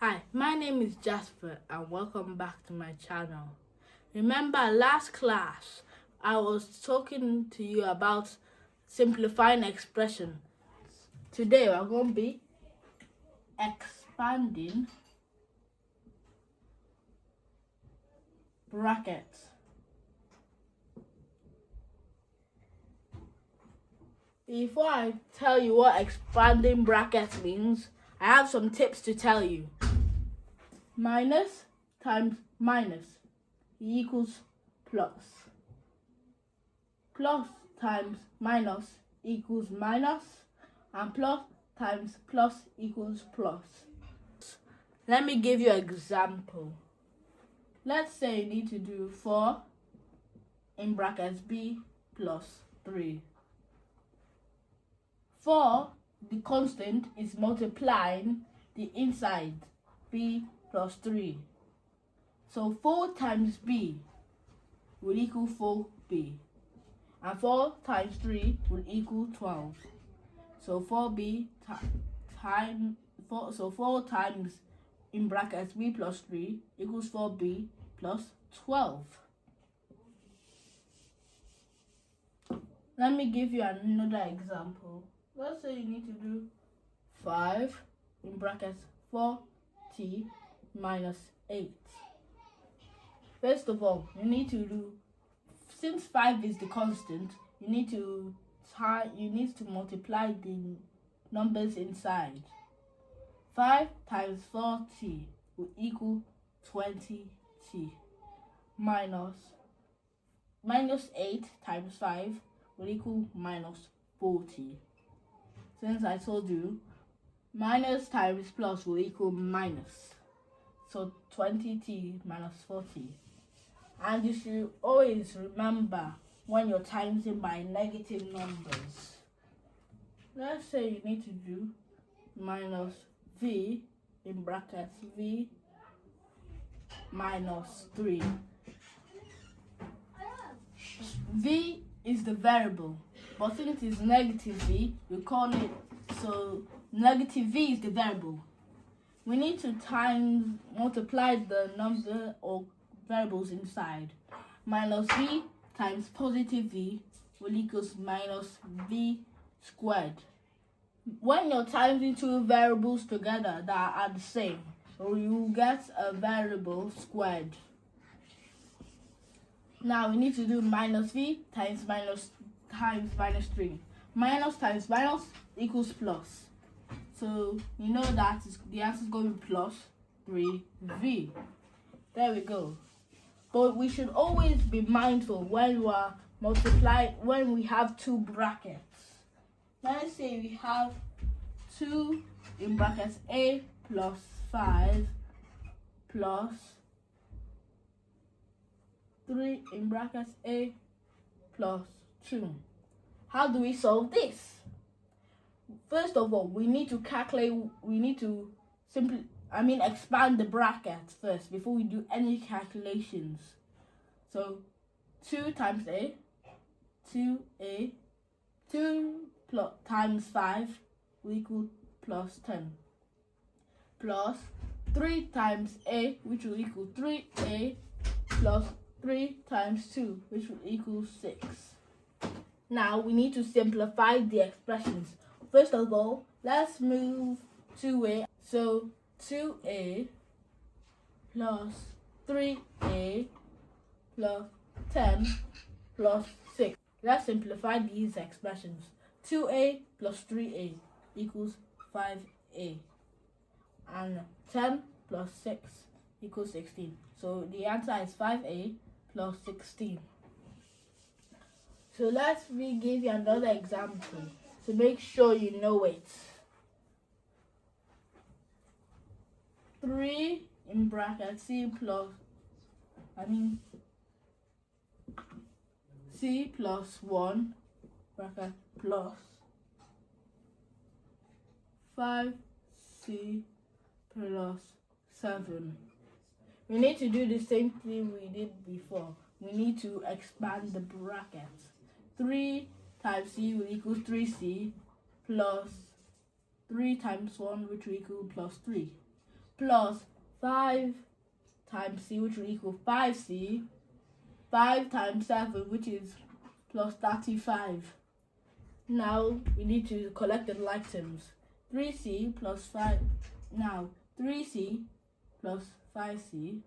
Hi, my name is Jasper and welcome back to my channel. Remember last class I was talking to you about simplifying expression. Today we're going to be expanding brackets. Before I tell you what expanding brackets means, I have some tips to tell you. Minus times minus equals plus. Plus times minus equals minus, and plus times plus equals plus. Let me give you an example. Let's say you need to do 4 in brackets b plus 3. 4, the constant, is multiplying the inside b plus 3. So 4 times b will equal 4b. And 4 times 3 will equal 12. So 4b times 4 times in brackets b plus 3 equals 4b plus 12. Let me give you another example. Let's say you need to do 5 in brackets 4t minus 8. First of all, you need to do, since 5 is the constant, you need to multiply the numbers inside. 5 times 4t will equal 20t minus 8 times 5 will equal minus 40. Since I told you minus times plus will equal minus, so 20t minus 40. And you should always remember when you're timesing by negative numbers. Let's say you need to do minus v in brackets v minus 3. V is the variable, but since it's negative v, we call it, so negative v is the variable. We need to multiply the number or variables inside. Minus v times positive v will equals minus v squared. When you're timesing two variables together that are the same, so you get a variable squared. Now we need to do minus v times minus 3. Minus times minus equals plus. So you know that the answer is going to be plus 3v. There we go. But we should always be mindful when we have two brackets. Let's say we have 2 in brackets a plus 5 plus 3 in brackets a plus 2. How do we solve this? First of all, we need to expand the brackets first before we do any calculations. So 2 times a, 2a, 2 times 5 will equal plus 10. Plus 3 times a, which will equal 3a, plus 3 times 2, which will equal 6. Now we need to simplify the expressions. First of all, let's move 2a. So 2a plus 3a plus 10 plus 6. Let's simplify these expressions. 2a plus 3a equals 5a. And 10 plus 6 equals 16. So the answer is 5a plus 16. So let me give you another example to make sure you know it. 3 in brackets c plus 1 bracket plus 5c plus 7. We need to do the same thing we did before. We need to expand the brackets. 3 times c will equal 3c plus 3 times 1, which will equal plus 3. plus 5 times c, which will equal 5c, 5 times 7, which is plus 35. Now we need to collect the like terms. 3c plus 5. Now 3c plus 5c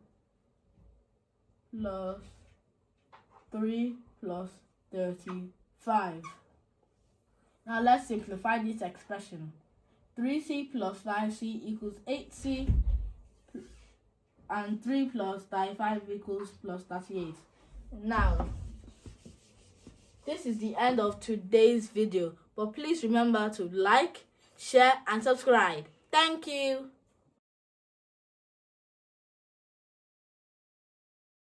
plus 3 plus 35. Now let's simplify this expression. 3c plus 5c equals 8c, and 3 plus 35 equals plus 38. Now, this is the end of today's video, but please remember to like, share and subscribe. Thank you.